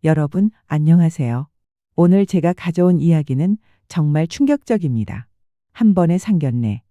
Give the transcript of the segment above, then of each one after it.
여러분, 안녕하세요. 오늘 제가 가져온 이야기는 정말 충격적입니다. 한 번의 상견례.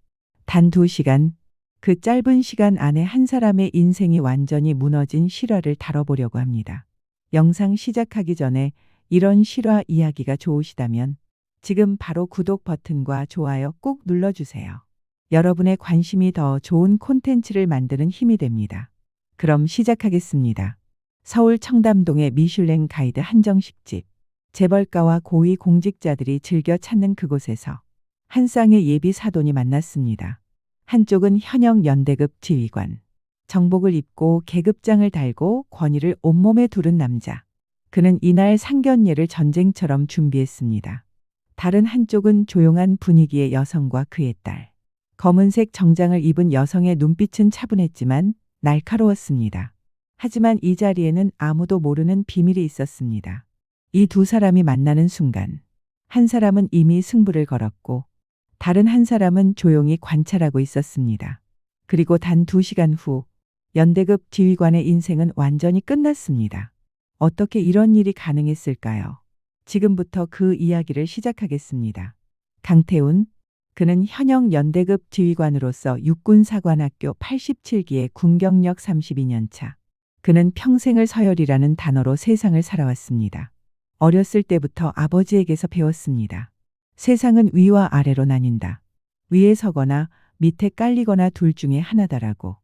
단 2시간. 그 짧은 시간 안에 한 사람의 인생이 완전히 무너진 실화를 다뤄보려고 합니다. 영상 시작하기 전에 이런 실화 이야기가 좋으시다면 지금 바로 구독 버튼과 좋아요 꾹 눌러주세요. 여러분의 관심이 더 좋은 콘텐츠를 만드는 힘이 됩니다. 그럼 시작하겠습니다. 서울 청담동의 미슐랭 가이드 한정식집. 재벌가와 고위 공직자들이 즐겨 찾는 그곳에서 한 쌍의 예비 사돈이 만났습니다. 한쪽은 현역 연대급 지휘관. 정복을 입고 계급장을 달고 권위를 온몸에 두른 남자. 그는 이날 상견례를 전쟁처럼 준비했습니다. 다른 한쪽은 조용한 분위기의 여성과 그의 딸. 검은색 정장을 입은 여성의 눈빛은 차분했지만 날카로웠습니다. 하지만 이 자리에는 아무도 모르는 비밀이 있었습니다. 이 두 사람이 만나는 순간 한 사람은 이미 승부를 걸었고 다른 한 사람은 조용히 관찰하고 있었습니다. 그리고 단 2시간 후 연대급 지휘관의 인생은 완전히 끝났습니다. 어떻게 이런 일이 가능했을까요? 지금부터 그 이야기를 시작하겠습니다. 강태훈. 그는 현역 연대급 지휘관으로서 육군사관학교 87기의 군경력 32년 차. 그는 평생을 서열이라는 단어로 세상을 살아왔습니다. 어렸을 때부터 아버지에게서 배웠습니다. 세상은 위와 아래로 나뉜다. 위에 서거나 밑에 깔리거나 둘 중에 하나다라고.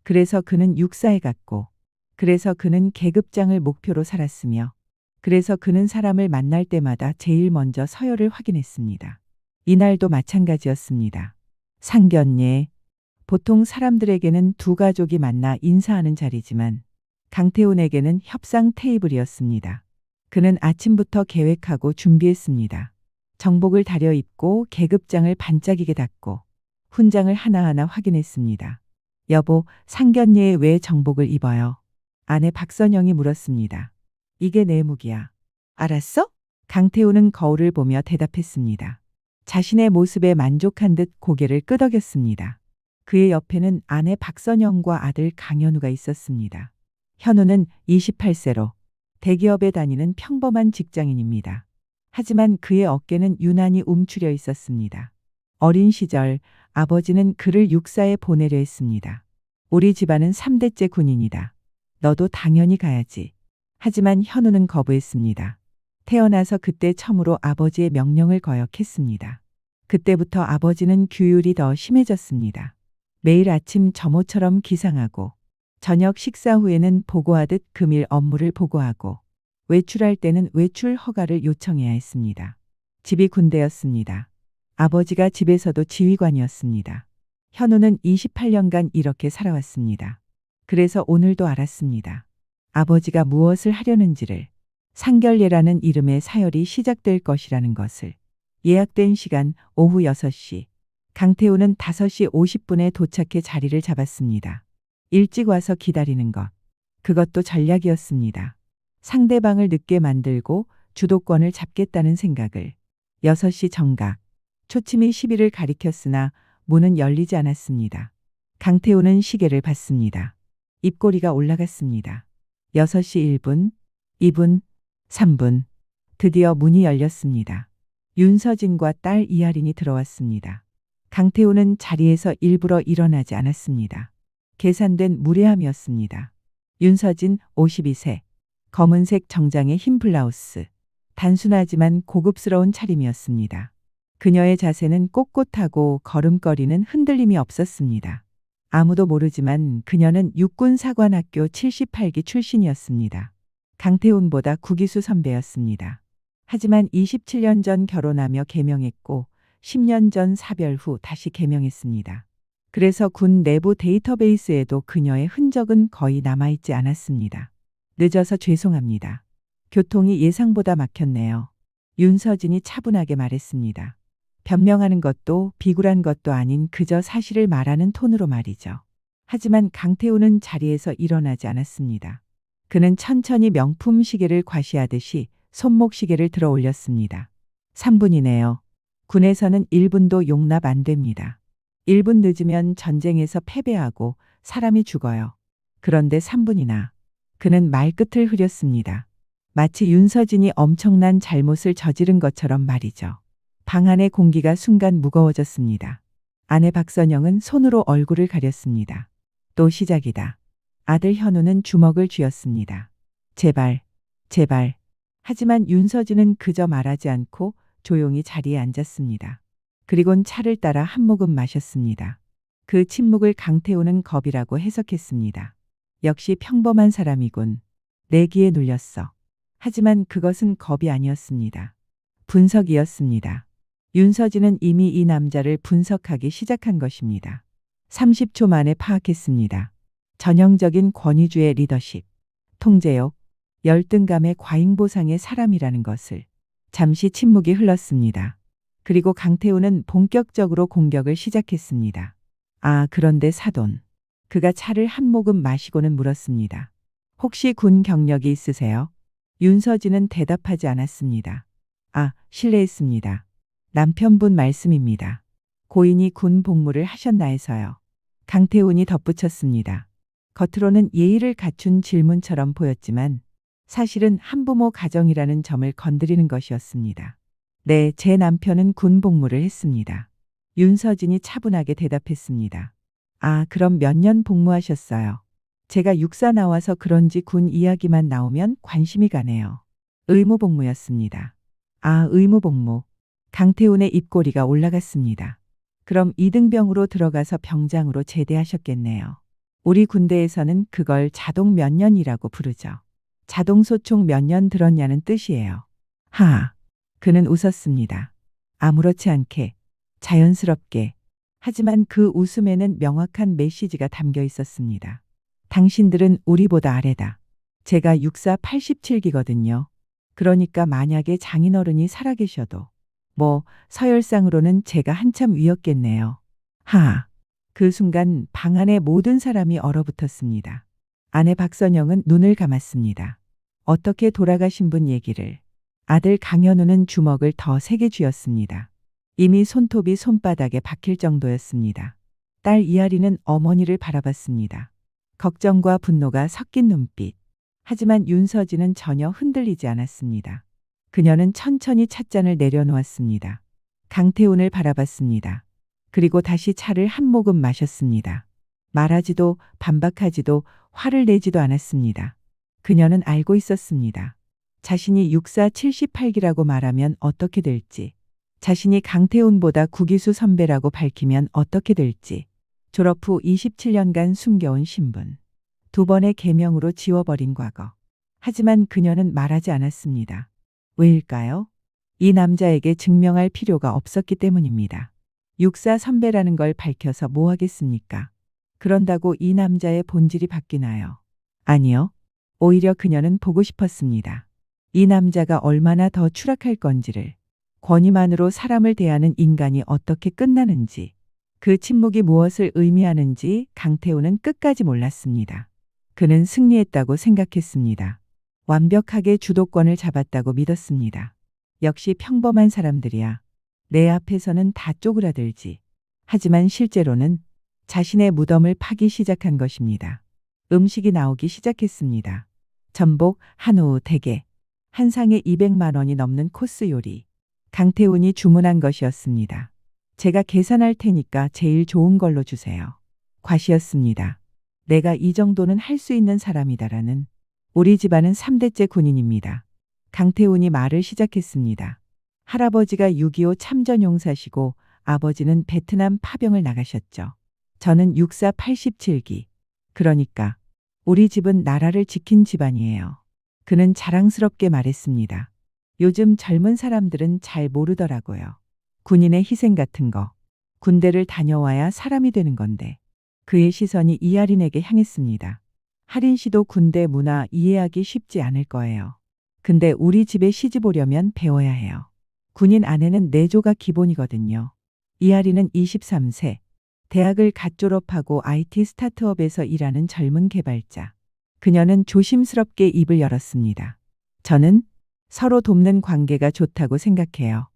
그래서 그는 육사에 갔고, 그래서 그는 계급장을 목표로 살았으며, 그래서 그는 사람을 만날 때마다 제일 먼저 서열을 확인했습니다. 이날도 마찬가지였습니다. 상견례. 보통 사람들에게는 두 가족이 만나 인사하는 자리지만 강태훈에게는 협상 테이블이었습니다. 그는 아침부터 계획하고 준비했습니다. 정복을 다려 입고 계급장을 반짝이게 닫고 훈장을 하나하나 확인했습니다. 여보, 상견례에 왜 정복을 입어요? 아내 박선영이 물었습니다. 이게 내 무기야. 알았어? 강태훈은 거울을 보며 대답했습니다. 자신의 모습에 만족한 듯 고개를 끄덕였습니다. 그의 옆에는 아내 박선영과 아들 강현우가 있었습니다. 현우는 28세로 대기업에 다니는 평범한 직장인입니다. 하지만 그의 어깨는 유난히 움츠려 있었습니다. 어린 시절 아버지는 그를 육사에 보내려 했습니다. 우리 집안은 3대째 군인이다. 너도 당연히 가야지. 하지만 현우는 거부했습니다. 태어나서 그때 처음으로 아버지의 명령을 거역했습니다. 그때부터 아버지는 규율이 더 심해졌습니다. 매일 아침 점호처럼 기상하고 저녁 식사 후에는 보고하듯 금일 업무를 보고하고 외출할 때는 외출 허가를 요청해야 했습니다. 집이 군대였습니다. 아버지가 집에서도 지휘관이었습니다. 현우는 28년간 이렇게 살아왔습니다. 그래서 오늘도 알았습니다. 아버지가 무엇을 하려는지를. 상견례라는 이름의 사열이 시작될 것이라는 것을. 예약된 시간 오후 6시. 강태훈은 5시 50분에 도착해 자리를 잡았습니다. 일찍 와서 기다리는 것. 그것도 전략이었습니다. 상대방을 늦게 만들고 주도권을 잡겠다는 생각을. 6시 정각. 초침이 10일을 가리켰으나 문은 열리지 않았습니다. 강태훈은 시계를 봤습니다. 입꼬리가 올라갔습니다. 6시 1분, 2분, 3분. 드디어 문이 열렸습니다. 윤서진과 딸 이하린이 들어왔습니다. 강태훈은 자리에서 일부러 일어나지 않았습니다. 계산된 무례함이었습니다. 윤서진 52세. 검은색 정장에 흰 블라우스. 단순하지만 고급스러운 차림이었습니다. 그녀의 자세는 꼿꼿하고 걸음걸이는 흔들림이 없었습니다. 아무도 모르지만 그녀는 육군사관학교 78기 출신이었습니다. 강태훈보다 구기수 선배였습니다. 하지만 27년 전 결혼하며 개명했고 10년 전 사별 후 다시 개명했습니다. 그래서 군 내부 데이터베이스에도 그녀의 흔적은 거의 남아있지 않았습니다. 늦어서 죄송합니다. 교통이 예상보다 막혔네요. 윤서진이 차분하게 말했습니다. 변명하는 것도 비굴한 것도 아닌 그저 사실을 말하는 톤으로 말이죠. 하지만 강태훈은 자리에서 일어나지 않았습니다. 그는 천천히 명품 시계를 과시하듯이 손목 시계를 들어 올렸습니다. 3분이네요. 군에서는 1분도 용납 안 됩니다. 1분 늦으면 전쟁에서 패배하고 사람이 죽어요. 그런데 3분이나. 그는 말끝을 흐렸습니다. 마치 윤서진이 엄청난 잘못을 저지른 것처럼 말이죠. 방 안의 공기가 순간 무거워졌습니다. 아내 박선영은 손으로 얼굴을 가렸습니다. 또 시작이다. 아들 현우는 주먹을 쥐었습니다. 제발, 제발. 하지만 윤서진은 그저 말하지 않고 조용히 자리에 앉았습니다. 그리곤 차를 따라 한 모금 마셨습니다. 그 침묵을 강태호는 겁이라고 해석했습니다. 역시 평범한 사람이군. 내기에 눌렸어. 하지만 그것은 겁이 아니었습니다. 분석이었습니다. 윤서진은 이미 이 남자를 분석하기 시작한 것입니다. 30초 만에 파악했습니다. 전형적인 권위주의 리더십, 통제욕, 열등감의 과잉보상의 사람이라는 것을. 잠시 침묵이 흘렀습니다. 그리고 강태우는 본격적으로 공격을 시작했습니다. 아, 그런데 사돈. 그가 차를 한 모금 마시고는 물었습니다. 혹시 군 경력이 있으세요? 윤서진은 대답하지 않았습니다. 아, 실례했습니다. 남편분 말씀입니다. 고인이 군 복무를 하셨나 해서요. 강태훈이 덧붙였습니다. 겉으로는 예의를 갖춘 질문처럼 보였지만 사실은 한부모 가정이라는 점을 건드리는 것이었습니다. 네, 제 남편은 군 복무를 했습니다. 윤서진이 차분하게 대답했습니다. 아, 그럼 몇 년 복무하셨어요? 제가 육사 나와서 그런지 군 이야기만 나오면 관심이 가네요. 의무복무였습니다. 아, 의무복무. 강태훈의 입꼬리가 올라갔습니다. 그럼 이등병으로 들어가서 병장으로 제대하셨겠네요. 우리 군대에서는 그걸 자동 몇 년이라고 부르죠. 자동소총 몇 년 들었냐는 뜻이에요. 하. 그는 웃었습니다. 아무렇지 않게, 자연스럽게. 하지만 그 웃음에는 명확한 메시지가 담겨 있었습니다. 당신들은 우리보다 아래다. 제가 육사 87기거든요. 그러니까 만약에 장인어른이 살아계셔도 서열상으로는 제가 한참 위였겠네요. 하. 그 순간 방 안의 모든 사람이 얼어붙었습니다. 아내 박선영은 눈을 감았습니다. 어떻게 돌아가신 분 얘기를. 아들 강현우는 주먹을 더 세게 쥐었습니다. 이미 손톱이 손바닥에 박힐 정도였습니다. 딸 이하리는 어머니를 바라봤습니다. 걱정과 분노가 섞인 눈빛. 하지만 윤서진은 전혀 흔들리지 않았습니다. 그녀는 천천히 찻잔을 내려놓았습니다. 강태훈을 바라봤습니다. 그리고 다시 차를 한 모금 마셨습니다. 말하지도 반박하지도 화를 내지도 않았습니다. 그녀는 알고 있었습니다. 자신이 육사 78기라고 말하면 어떻게 될지, 자신이 강태훈보다 구기수 선배라고 밝히면 어떻게 될지, 졸업 후 27년간 숨겨온 신분, 2번의 계명으로 지워버린 과거. 하지만 그녀는 말하지 않았습니다. 왜일까요? 이 남자에게 증명할 필요가 없었기 때문입니다. 육사 선배라는 걸 밝혀서 뭐 하겠습니까? 그런다고 이 남자의 본질이 바뀌나요? 아니요. 오히려 그녀는 보고 싶었습니다. 이 남자가 얼마나 더 추락할 건지를, 권위만으로 사람을 대하는 인간이 어떻게 끝나는지, 그 침묵이 무엇을 의미하는지 강태훈은 끝까지 몰랐습니다. 그는 승리했다고 생각했습니다. 완벽하게 주도권을 잡았다고 믿었습니다. 역시 평범한 사람들이야. 내 앞에서는 다 쪼그라들지. 하지만 실제로는 자신의 무덤을 파기 시작한 것입니다. 음식이 나오기 시작했습니다. 전복, 한우, 대게. 한 상에 200만 원이 넘는 코스 요리. 강태훈이 주문한 것이었습니다. 제가 계산할 테니까 제일 좋은 걸로 주세요. 과시였습니다. 내가 이 정도는 할 수 있는 사람이다라는. 우리 집안은 3대째 군인입니다. 강태훈이 말을 시작했습니다. 할아버지가 6.25 참전용사시고 아버지는 베트남 파병을 나가셨죠. 저는 육사 87기. 그러니까 우리 집은 나라를 지킨 집안이에요. 그는 자랑스럽게 말했습니다. 요즘 젊은 사람들은 잘 모르더라고요. 군인의 희생 같은 거. 군대를 다녀와야 사람이 되는 건데. 그의 시선이 이하린에게 향했습니다. 하린 씨도 군대 문화 이해하기 쉽지 않을 거예요. 근데 우리 집에 시집 오려면 배워야 해요. 군인 아내는 내조가 기본이거든요. 이하린은 23세. 대학을 갓 졸업하고 IT 스타트업에서 일하는 젊은 개발자. 그녀는 조심스럽게 입을 열었습니다. 저는 서로 돕는 관계가 좋다고 생각해요.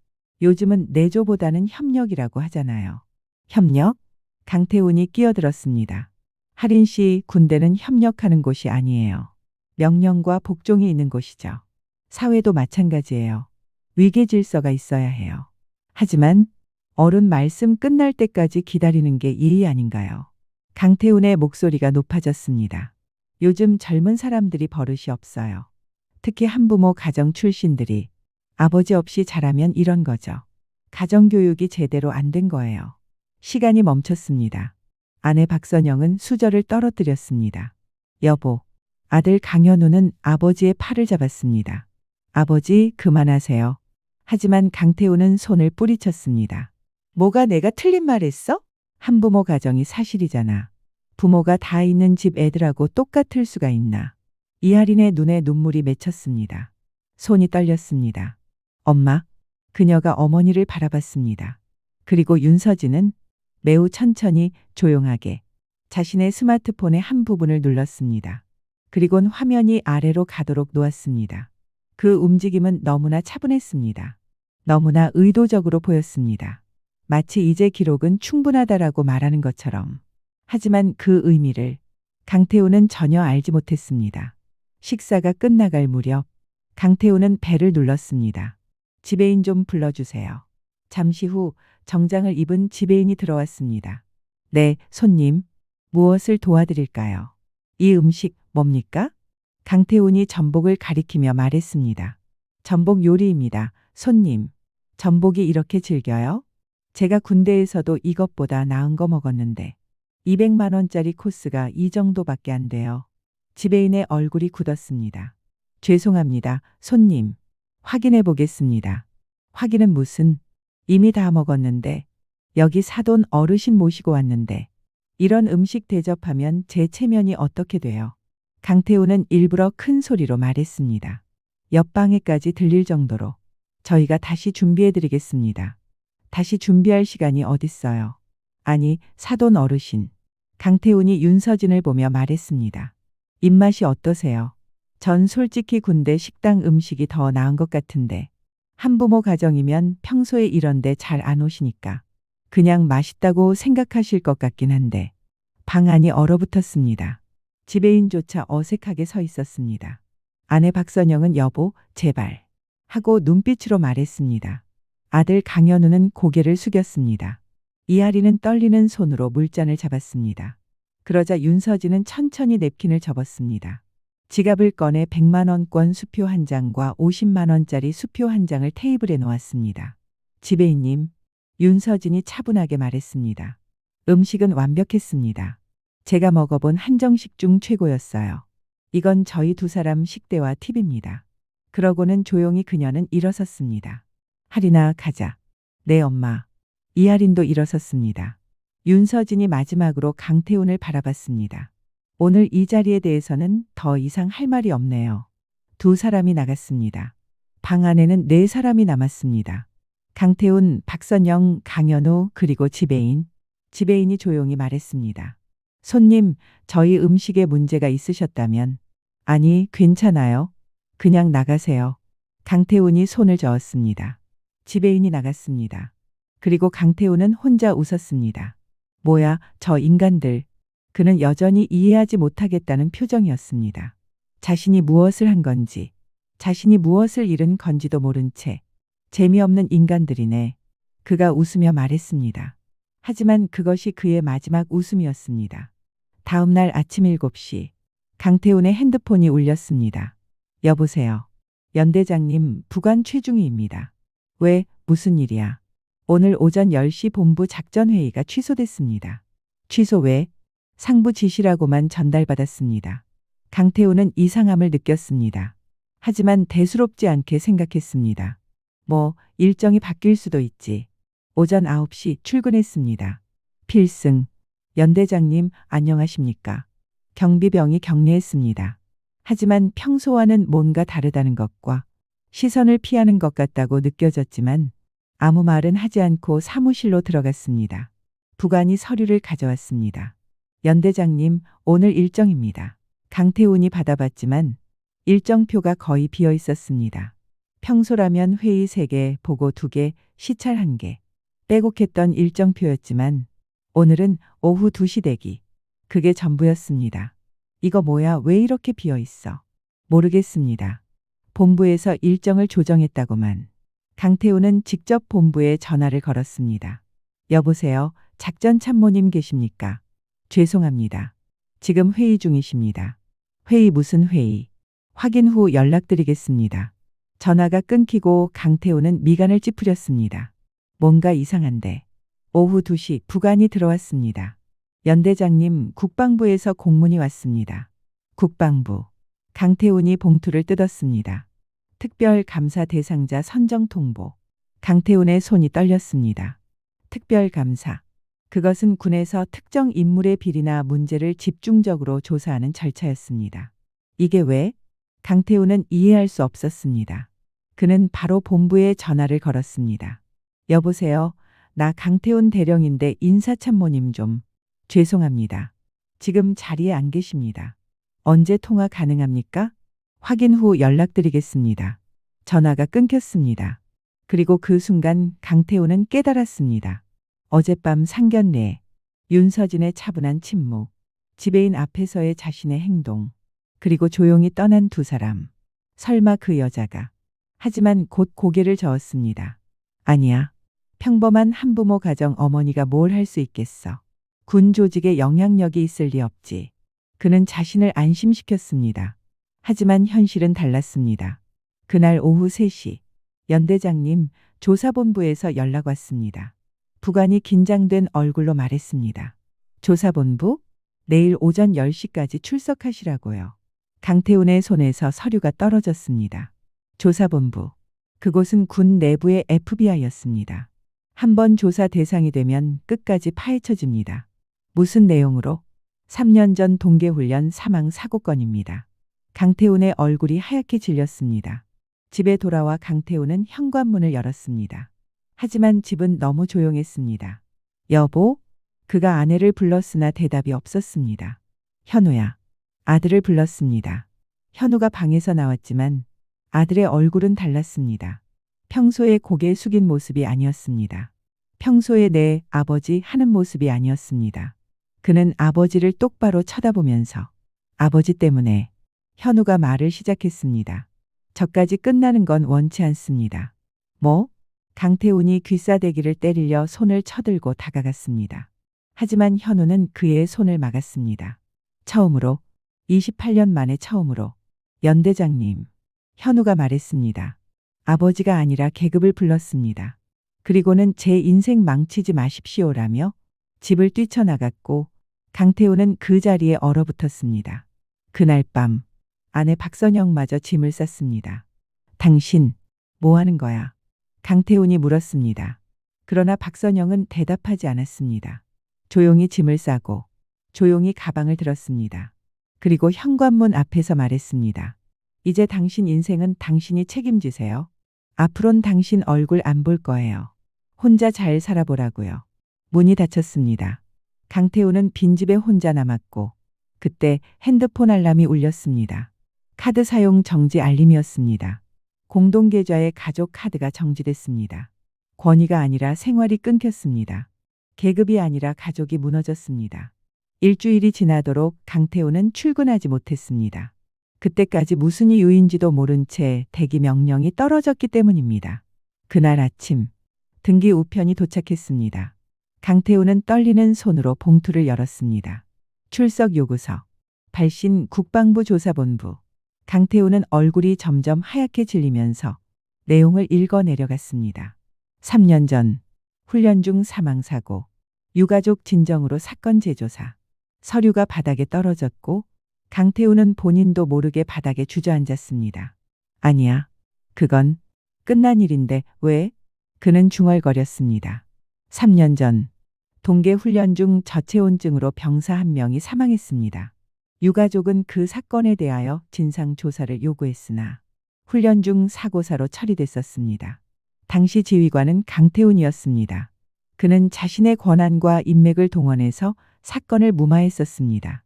요즘은 내조보다는 협력이라고 하잖아요. 협력? 강태훈이 끼어들었습니다. 하린 씨, 군대는 협력하는 곳이 아니에요. 명령과 복종이 있는 곳이죠. 사회도 마찬가지예요. 위계 질서가 있어야 해요. 하지만 어른 말씀 끝날 때까지 기다리는 게 예의 아닌가요? 강태훈의 목소리가 높아졌습니다. 요즘 젊은 사람들이 버릇이 없어요. 특히 한부모 가정 출신들이 아버지 없이 자라면 이런 거죠. 가정교육이 제대로 안 된 거예요. 시간이 멈췄습니다. 아내 박선영은 수저를 떨어뜨렸습니다. 여보, 아들 강현우는 아버지의 팔을 잡았습니다. 아버지, 그만하세요. 하지만 강태훈은 손을 뿌리쳤습니다. 뭐가 내가 틀린 말 했어? 한부모 가정이 사실이잖아. 부모가 다 있는 집 애들하고 똑같을 수가 있나. 이하린의 눈에 눈물이 맺혔습니다. 손이 떨렸습니다. 엄마, 그녀가 어머니를 바라봤습니다. 그리고 윤서진은 매우 천천히 조용하게 자신의 스마트폰의 한 부분을 눌렀습니다. 그리곤 화면이 아래로 가도록 놓았습니다. 그 움직임은 너무나 차분했습니다. 너무나 의도적으로 보였습니다. 마치 이제 기록은 충분하다라고 말하는 것처럼. 하지만 그 의미를 강태훈은 전혀 알지 못했습니다. 식사가 끝나갈 무렵 강태훈은 벨을 눌렀습니다. 지배인 좀 불러주세요. 잠시 후 정장을 입은 지배인이 들어왔습니다. 네, 손님. 무엇을 도와드릴까요? 이 음식 뭡니까? 강태훈이 전복을 가리키며 말했습니다. 전복 요리입니다. 손님. 전복이 이렇게 질겨요? 제가 군대에서도 이것보다 나은 거 먹었는데 200만 원짜리 코스가 이 정도밖에 안 돼요. 지배인의 얼굴이 굳었습니다. 죄송합니다. 손님. 확인해 보겠습니다. 확인은 무슨? 이미 다 먹었는데 여기 사돈 어르신 모시고 왔는데 이런 음식 대접하면 제 체면이 어떻게 돼요? 강태훈은 일부러 큰 소리로 말했습니다. 옆방에까지 들릴 정도로 저희가 다시 준비해 드리겠습니다. 다시 준비할 시간이 어딨어요. 아니, 사돈 어르신. 강태훈이 윤서진을 보며 말했습니다. 입맛이 어떠세요? 전 솔직히 군대 식당 음식이 더 나은 것 같은데 한부모 가정이면 평소에 이런데 잘 안 오시니까 그냥 맛있다고 생각하실 것 같긴 한데 방 안이 얼어붙었습니다. 지배인조차 어색하게 서 있었습니다. 아내 박선영은 여보, 제발 하고 눈빛으로 말했습니다. 아들 강현우는 고개를 숙였습니다. 이하리는 떨리는 손으로 물잔을 잡았습니다. 그러자 윤서진은 천천히 냅킨을 접었습니다. 지갑을 꺼내 100만 원권 수표 한 장과 50만 원짜리 수표 한 장을 테이블에 놓았습니다. 지배인님, 윤서진이 차분하게 말했습니다. 음식은 완벽했습니다. 제가 먹어본 한정식 중 최고였어요. 이건 저희 두 사람 식대와 팁입니다. 그러고는 조용히 그녀는 일어섰습니다. 하리나 가자. 네 엄마. 이하린도 일어섰습니다. 윤서진이 마지막으로 강태훈을 바라봤습니다. 오늘 이 자리에 대해서는 더 이상 할 말이 없네요. 두 사람이 나갔습니다. 방 안에는 네 사람이 남았습니다. 강태훈, 박선영, 강현우 그리고 지배인. 지배인이 조용히 말했습니다. 손님, 저희 음식에 문제가 있으셨다면 아니, 괜찮아요. 그냥 나가세요. 강태훈이 손을 저었습니다. 지배인이 나갔습니다. 그리고 강태훈은 혼자 웃었습니다. 뭐야, 저 인간들. 그는 여전히 이해하지 못하겠다는 표정이었습니다. 자신이 무엇을 한 건지, 자신이 무엇을 잃은 건지도 모른 채 재미없는 인간들이네. 그가 웃으며 말했습니다. 하지만 그것이 그의 마지막 웃음이었습니다. 다음 날 아침 7시 강태훈의 핸드폰이 울렸습니다. 여보세요. 연대장님, 부관 최중희입니다. 왜, 무슨 일이야? 오늘 오전 10시 본부 작전회의가 취소됐습니다. 취소 왜? 상부 지시라고만 전달받았습니다. 강태훈은 이상함을 느꼈습니다. 하지만 대수롭지 않게 생각했습니다. 뭐, 일정이 바뀔 수도 있지. 오전 9시 출근했습니다. 필승. 연대장님, 안녕하십니까? 경비병이 격려했습니다. 하지만 평소와는 뭔가 다르다는 것과 시선을 피하는 것 같다고 느껴졌지만 아무 말은 하지 않고 사무실로 들어갔습니다. 부관이 서류를 가져왔습니다. 연대장님, 오늘 일정입니다. 강태훈이 받아봤지만 일정표가 거의 비어 있었습니다. 평소라면 회의 3개, 보고 2개, 시찰 1개. 빼곡했던 일정표였지만 오늘은 오후 2시 대기. 그게 전부였습니다. 이거 뭐야, 왜 이렇게 비어 있어? 모르겠습니다. 본부에서 일정을 조정했다고만. 강태우는 직접 본부에 전화를 걸었습니다. 여보세요. 작전 참모님 계십니까? 죄송합니다. 지금 회의 중이십니다. 회의 무슨 회의? 확인 후 연락드리겠습니다. 전화가 끊기고 강태우는 미간을 찌푸렸습니다. 뭔가 이상한데. 오후 2시 부관이 들어왔습니다. 연대장님, 국방부에서 공문이 왔습니다. 국방부. 강태훈이 봉투를 뜯었습니다. 특별감사 대상자 선정 통보. 강태훈의 손이 떨렸습니다. 특별감사. 그것은 군에서 특정 인물의 비리나 문제를 집중적으로 조사하는 절차였습니다. 이게 왜? 강태훈은 이해할 수 없었습니다. 그는 바로 본부에 전화를 걸었습니다. 여보세요. 나 강태훈 대령인데 인사참모님 좀. 죄송합니다. 지금 자리에 안 계십니다. 언제 통화 가능합니까? 확인 후 연락드리겠습니다. 전화가 끊겼습니다. 그리고 그 순간 강태훈은 깨달았습니다. 어젯밤 상견례, 윤서진의 차분한 침묵, 지배인 앞에서의 자신의 행동, 그리고 조용히 떠난 두 사람. 설마 그 여자가. 하지만 곧 고개를 저었습니다. 아니야. 평범한 한부모 가정 어머니가 뭘 할 수 있겠어. 군 조직에 영향력이 있을 리 없지. 그는 자신을 안심시켰습니다. 하지만 현실은 달랐습니다. 그날 오후 3시, 연대장님, 조사본부에서 연락 왔습니다. 부관이 긴장된 얼굴로 말했습니다. 조사본부? 내일 오전 10시까지 출석하시라고요. 강태훈의 손에서 서류가 떨어졌습니다. 조사본부. 그곳은 군 내부의 FBI였습니다. 한번 조사 대상이 되면 끝까지 파헤쳐집니다. 무슨 내용으로? 3년 전 동계훈련 사망 사고건입니다. 강태훈의 얼굴이 하얗게 질렸습니다. 집에 돌아와 강태훈은 현관문을 열었습니다. 하지만 집은 너무 조용했습니다. 여보? 그가 아내를 불렀으나 대답이 없었습니다. 현우야. 아들을 불렀습니다. 현우가 방에서 나왔지만 아들의 얼굴은 달랐습니다. 평소에 고개 숙인 모습이 아니었습니다. 평소에 내 아버지 하는 모습이 아니었습니다. 그는 아버지를 똑바로 쳐다보면서 아버지 때문에 현우가 말을 시작했습니다. 저까지 끝나는 건 원치 않습니다. 뭐? 강태훈이 귀싸대기를 때리려 손을 쳐들고 다가갔습니다. 하지만 현우는 그의 손을 막았습니다. 처음으로, 28년 만에 처음으로, 연대장님, 현우가 말했습니다. 아버지가 아니라 계급을 불렀습니다. 그리고는 제 인생 망치지 마십시오라며 집을 뛰쳐나갔고 강태훈은 그 자리에 얼어붙었습니다. 그날 밤 아내 박선영마저 짐을 쌌습니다. 당신 뭐 하는 거야? 강태훈이 물었습니다. 그러나 박선영은 대답하지 않았습니다. 조용히 짐을 싸고 조용히 가방을 들었습니다. 그리고 현관문 앞에서 말했습니다. 이제 당신 인생은 당신이 책임지세요. 앞으론 당신 얼굴 안 볼 거예요. 혼자 잘 살아보라고요. 문이 닫혔습니다. 강태훈은 빈집에 혼자 남았고 그때 핸드폰 알람이 울렸습니다. 카드 사용 정지 알림이었습니다. 공동계좌의 가족 카드가 정지됐습니다. 권위가 아니라 생활이 끊겼습니다. 계급이 아니라 가족이 무너졌습니다. 일주일이 지나도록 강태훈은 출근하지 못했습니다. 그때까지 무슨 이유인지도 모른 채 대기 명령이 떨어졌기 때문입니다. 그날 아침 등기 우편이 도착했습니다. 강태훈은 떨리는 손으로 봉투를 열었습니다. 출석 요구서. 발신 국방부 조사본부. 강태훈은 얼굴이 점점 하얗게 질리면서 내용을 읽어 내려갔습니다. 3년 전 훈련 중 사망사고. 유가족 진정으로 사건 재조사. 서류가 바닥에 떨어졌고 강태훈은 본인도 모르게 바닥에 주저앉았습니다. 아니야. 그건 끝난 일인데 왜? 그는 중얼거렸습니다. 3년 전 동계 훈련 중 저체온증으로 병사 한 명이 사망했습니다. 유가족은 그 사건에 대하여 진상조사를 요구했으나 훈련 중 사고사로 처리됐었습니다. 당시 지휘관은 강태훈이었습니다. 그는 자신의 권한과 인맥을 동원해서 사건을 무마했었습니다.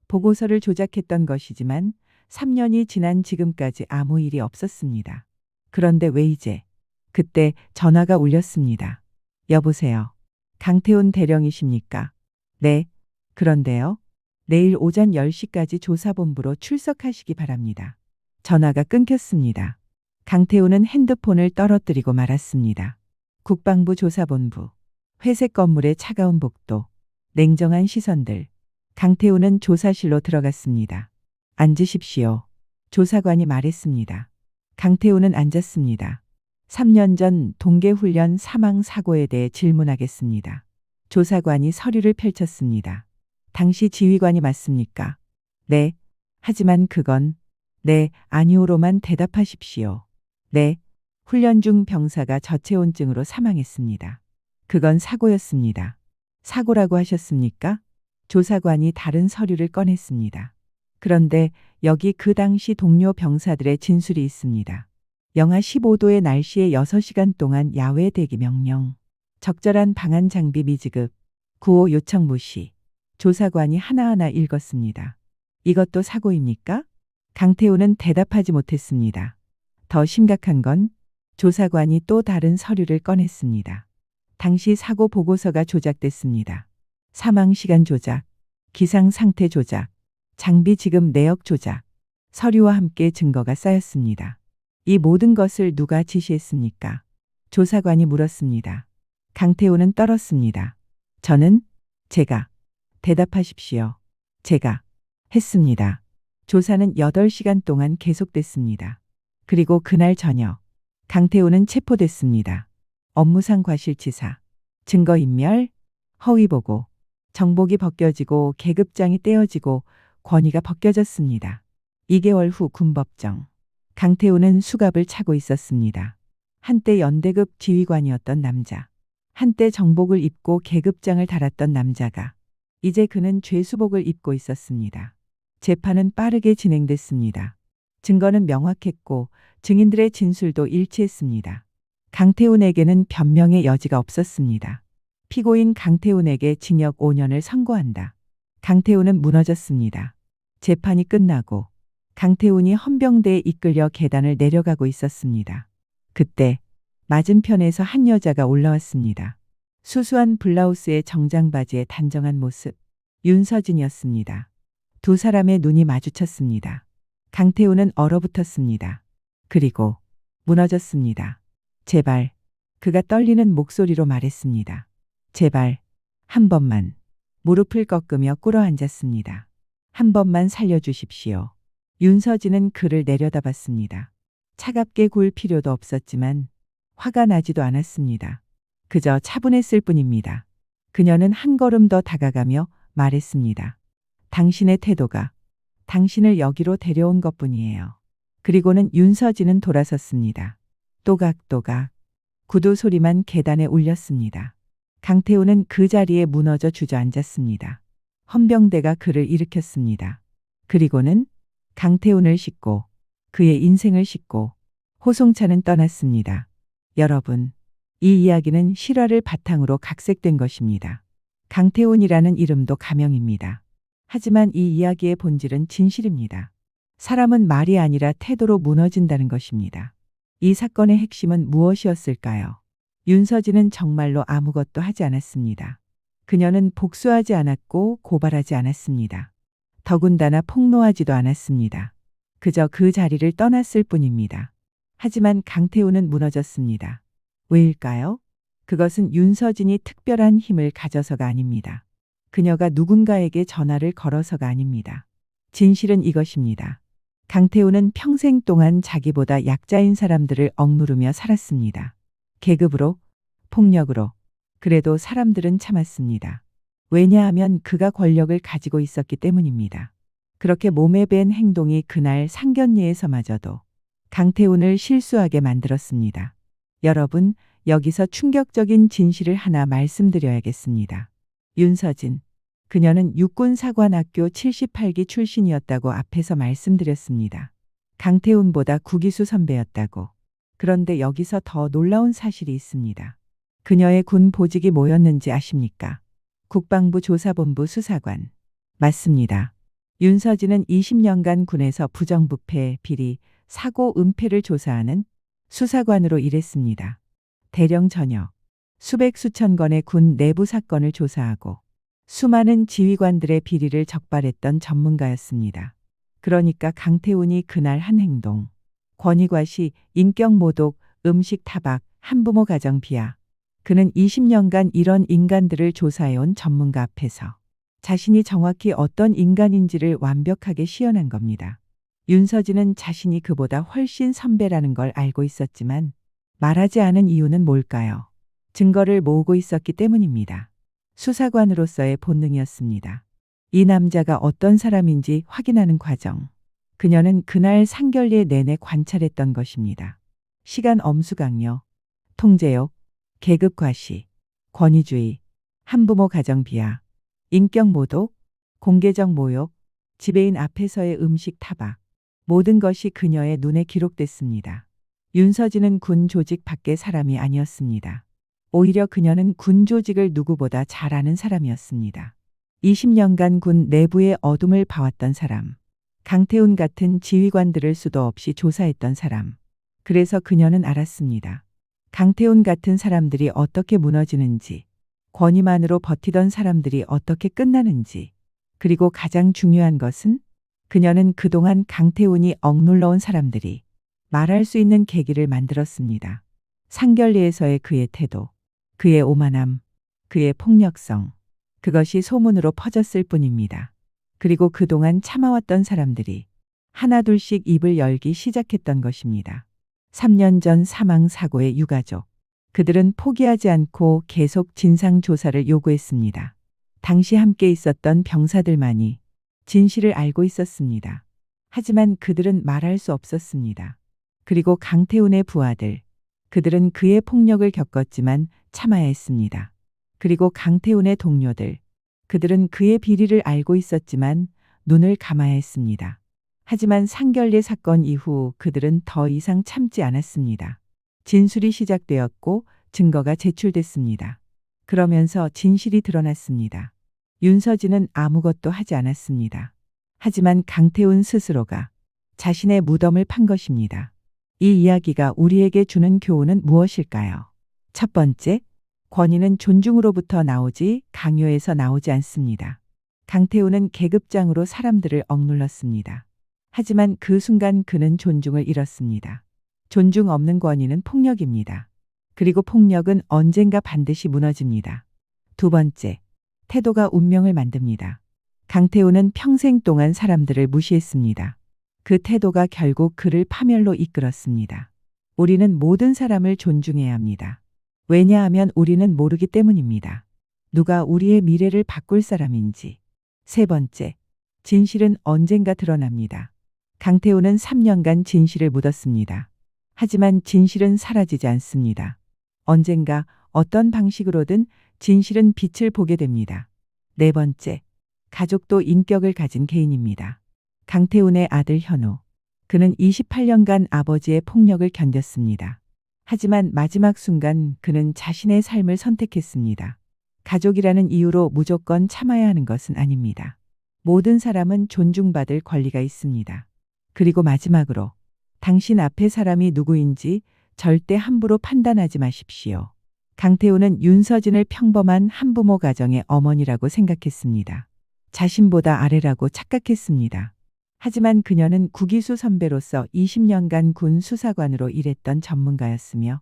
보고서를 조작했던 것이지만 3년이 지난 지금까지 아무 일이 없었습니다. 그런데 왜 이제? 그때 전화가 울렸습니다. 여보세요. 강태훈 대령이십니까? 네. 그런데요. 내일 오전 10시까지 조사본부로 출석하시기 바랍니다. 전화가 끊겼습니다. 강태우는 핸드폰을 떨어뜨리고 말았습니다. 국방부 조사본부. 회색 건물의 차가운 복도. 냉정한 시선들. 강태우는 조사실로 들어갔습니다. 앉으십시오. 조사관이 말했습니다. 강태우는 앉았습니다. 3년 전 동계훈련 사망 사고에 대해 질문하겠습니다. 조사관이 서류를 펼쳤습니다. 당시 지휘관이 맞습니까? 네. 하지만 그건 네, 아니오로만 대답하십시오. 네. 훈련 중 병사가 저체온증으로 사망했습니다. 그건 사고였습니다. 사고라고 하셨습니까? 조사관이 다른 서류를 꺼냈습니다. 그런데 여기 그 당시 동료 병사들의 진술이 있습니다. 영하 15도의 날씨에 6시간 동안 야외 대기 명령. 적절한 방한 장비 미지급. 구호 요청 무시. 조사관이 하나하나 읽었습니다. 이것도 사고입니까? 강태우는 대답하지 못했습니다. 더 심각한 건 조사관이 또 다른 서류를 꺼냈습니다. 당시 사고 보고서가 조작됐습니다. 사망 시간 조작, 기상 상태 조작, 장비 지급 내역 조작, 서류와 함께 증거가 쌓였습니다. 이 모든 것을 누가 지시했습니까? 조사관이 물었습니다. 강태우는 떨었습니다. 저는 제가 대답하십시오. 제가 했습니다. 조사는 8시간 동안 계속됐습니다. 그리고 그날 저녁 강태우는 체포됐습니다. 업무상 과실치사, 증거인멸, 허위보고, 정복이 벗겨지고 계급장이 떼어지고 권위가 벗겨졌습니다. 2개월 후 군법정. 강태우는 수갑을 차고 있었습니다. 한때 연대급 지휘관이었던 남자. 한때 정복을 입고 계급장을 달았던 남자가 이제 그는 죄수복을 입고 있었습니다. 재판은 빠르게 진행됐습니다. 증거는 명확했고 증인들의 진술도 일치했습니다. 강태훈에게는 변명의 여지가 없었습니다. 피고인 강태훈에게 징역 5년을 선고한다. 강태훈은 무너졌습니다. 재판이 끝나고 강태훈이 헌병대에 이끌려 계단을 내려가고 있었습니다. 그때 맞은편에서 한 여자가 올라왔습니다. 수수한 블라우스에 정장 바지에 단정한 모습. 윤서진이었습니다. 두 사람의 눈이 마주쳤습니다. 강태훈은 얼어붙었습니다. 그리고 무너졌습니다. 제발. 그가 떨리는 목소리로 말했습니다. 제발. 한 번만. 무릎을 꺾으며 꿇어앉았습니다. 한 번만 살려주십시오. 윤서진은 그를 내려다봤습니다. 차갑게 굴 필요도 없었지만 화가 나지도 않았습니다. 그저 차분했을 뿐입니다. 그녀는 한 걸음 더 다가가며 말했습니다. 당신의 태도가 당신을 여기로 데려온 것뿐이에요. 그리고는 윤서진은 돌아섰습니다. 또각또각 구두 소리만 계단에 울렸습니다. 강태우는 그 자리에 무너져 주저앉았습니다. 헌병대가 그를 일으켰습니다. 그리고는 강태훈을 싣고 그의 인생을 싣고 호송차는 떠났습니다. 여러분, 이 이야기는 실화를 바탕으로 각색된 것입니다. 강태훈이라는 이름도 가명입니다. 하지만 이 이야기의 본질은 진실입니다. 사람은 말이 아니라 태도로 무너진다는 것입니다. 이 사건의 핵심은 무엇이었을까요? 윤서진은 정말로 아무것도 하지 않았습니다. 그녀는 복수하지 않았고 고발하지 않았습니다. 더군다나 폭로하지도 않았습니다. 그저 그 자리를 떠났을 뿐입니다. 하지만 강태훈은 무너졌습니다. 왜일까요? 그것은 윤서진이 특별한 힘을 가져서가 아닙니다. 그녀가 누군가에게 전화를 걸어서가 아닙니다. 진실은 이것입니다. 강태훈은 평생 동안 자기보다 약자인 사람들을 억누르며 살았습니다. 계급으로, 폭력으로. 그래도 사람들은 참았습니다. 왜냐하면 그가 권력을 가지고 있었기 때문입니다. 그렇게 몸에 밴 행동이 그날 상견례에서마저도 강태훈을 실수하게 만들었습니다. 여러분, 여기서 충격적인 진실을 하나 말씀드려야겠습니다. 윤서진. 그녀는 육군사관학교 78기 출신이었다고 앞에서 말씀드렸습니다. 강태훈보다 구기수 선배였다고. 그런데 여기서 더 놀라운 사실이 있습니다. 그녀의 군 보직이 뭐였는지 아십니까? 국방부 조사본부 수사관. 맞습니다. 윤서진은 20년간 군에서 부정부패, 비리, 사고, 은폐를 조사하는 수사관으로 일했습니다. 대령 전역, 수백 수천 건의 군 내부 사건을 조사하고 수많은 지휘관들의 비리를 적발했던 전문가였습니다. 그러니까 강태훈이 그날 한 행동, 권위과시, 인격 모독, 음식 타박, 한부모 가정 비하. 그는 20년간 이런 인간들을 조사해온 전문가 앞에서 자신이 정확히 어떤 인간인지를 완벽하게 시연한 겁니다. 윤서진은 자신이 그보다 훨씬 선배라는 걸 알고 있었지만 말하지 않은 이유는 뭘까요? 증거를 모으고 있었기 때문입니다. 수사관으로서의 본능이었습니다. 이 남자가 어떤 사람인지 확인하는 과정. 그녀는 그날 상견례 내내 관찰했던 것입니다. 시간 엄수강요, 통제욕, 계급 과시, 권위주의, 한부모 가정 비하, 인격 모독, 공개적 모욕, 지배인 앞에서의 음식 타박. 모든 것이 그녀의 눈에 기록됐습니다. 윤서진은 군 조직 밖의 사람이 아니었습니다. 오히려 그녀는 군 조직을 누구보다 잘 아는 사람이었습니다. 20년간 군 내부의 어둠을 봐왔던 사람. 강태훈 같은 지휘관들을 수도 없이 조사했던 사람. 그래서 그녀는 알았습니다. 강태훈 같은 사람들이 어떻게 무너지는지, 권위만으로 버티던 사람들이 어떻게 끝나는지, 그리고 가장 중요한 것은 그녀는 그동안 강태훈이 억눌러온 사람들이 말할 수 있는 계기를 만들었습니다. 상견례에서의 그의 태도, 그의 오만함, 그의 폭력성, 그것이 소문으로 퍼졌을 뿐입니다. 그리고 그동안 참아왔던 사람들이 하나둘씩 입을 열기 시작했던 것입니다. 3년 전 사망 사고의 유가족. 그들은 포기하지 않고 계속 진상조사를 요구했습니다. 당시 함께 있었던 병사들만이 진실을 알고 있었습니다. 하지만 그들은 말할 수 없었습니다. 그리고 강태훈의 부하들. 그들은 그의 폭력을 겪었지만 참아야 했습니다. 그리고 강태훈의 동료들. 그들은 그의 비리를 알고 있었지만 눈을 감아야 했습니다. 하지만 상견례 사건 이후 그들은 더 이상 참지 않았습니다. 진술이 시작되었고 증거가 제출됐습니다. 그러면서 진실이 드러났습니다. 윤서진은 아무것도 하지 않았습니다. 하지만 강태훈 스스로가 자신의 무덤을 판 것입니다. 이 이야기가 우리에게 주는 교훈은 무엇일까요? 첫 번째, 권위는 존중으로부터 나오지 강요에서 나오지 않습니다. 강태훈은 계급장으로 사람들을 억눌렀습니다. 하지만 그 순간 그는 존중을 잃었습니다. 존중 없는 권위는 폭력입니다. 그리고 폭력은 언젠가 반드시 무너집니다. 두 번째, 태도가 운명을 만듭니다. 강태훈은 평생 동안 사람들을 무시했습니다. 그 태도가 결국 그를 파멸로 이끌었습니다. 우리는 모든 사람을 존중해야 합니다. 왜냐하면 우리는 모르기 때문입니다. 누가 우리의 미래를 바꿀 사람인지. 세 번째, 진실은 언젠가 드러납니다. 강태훈은 3년간 진실을 묻었습니다. 하지만 진실은 사라지지 않습니다. 언젠가 어떤 방식으로든 진실은 빛을 보게 됩니다. 네 번째, 가족도 인격을 가진 개인입니다. 강태훈의 아들 현우. 그는 28년간 아버지의 폭력을 견뎠습니다. 하지만 마지막 순간 그는 자신의 삶을 선택했습니다. 가족이라는 이유로 무조건 참아야 하는 것은 아닙니다. 모든 사람은 존중받을 권리가 있습니다. 그리고 마지막으로 당신 앞의 사람이 누구인지 절대 함부로 판단하지 마십시오. 강태훈은 윤서진을 평범한 한부모 가정의 어머니라고 생각했습니다. 자신보다 아래라고 착각했습니다. 하지만 그녀는 구기수 선배로서 20년간 군 수사관으로 일했던 전문가였으며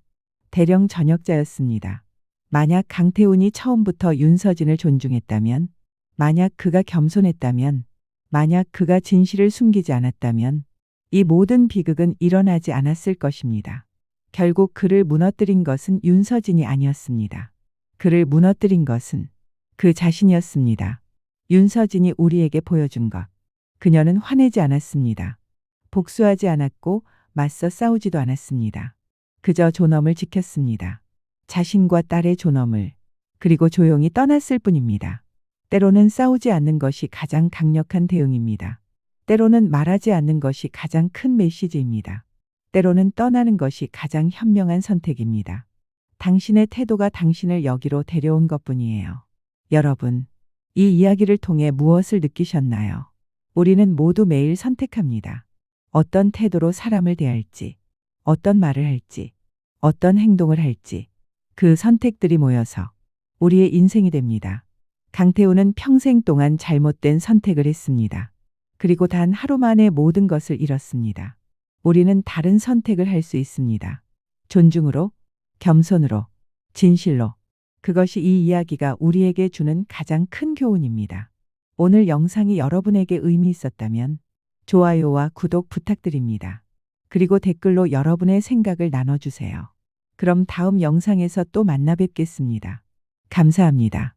대령 전역자였습니다. 만약 강태훈이 처음부터 윤서진을 존중했다면, 만약 그가 겸손했다면, 만약 그가 진실을 숨기지 않았다면 이 모든 비극은 일어나지 않았을 것입니다. 결국 그를 무너뜨린 것은 윤서진이 아니었습니다. 그를 무너뜨린 것은 그 자신이었습니다. 윤서진이 우리에게 보여준 것. 그녀는 화내지 않았습니다. 복수하지 않았고 맞서 싸우지도 않았습니다. 그저 존엄을 지켰습니다. 자신과 딸의 존엄을. 그리고 조용히 떠났을 뿐입니다. 때로는 싸우지 않는 것이 가장 강력한 대응입니다. 때로는 말하지 않는 것이 가장 큰 메시지입니다. 때로는 떠나는 것이 가장 현명한 선택입니다. 당신의 태도가 당신을 여기로 데려온 것뿐이에요. 여러분, 이 이야기를 통해 무엇을 느끼셨나요? 우리는 모두 매일 선택합니다. 어떤 태도로 사람을 대할지, 어떤 말을 할지, 어떤 행동을 할지, 그 선택들이 모여서 우리의 인생이 됩니다. 강태훈은 평생 동안 잘못된 선택을 했습니다. 그리고 단 하루 만에 모든 것을 잃었습니다. 우리는 다른 선택을 할 수 있습니다. 존중으로, 겸손으로, 진실로. 그것이 이 이야기가 우리에게 주는 가장 큰 교훈입니다. 오늘 영상이 여러분에게 의미 있었다면 좋아요와 구독 부탁드립니다. 그리고 댓글로 여러분의 생각을 나눠주세요. 그럼 다음 영상에서 또 만나 뵙겠습니다. 감사합니다.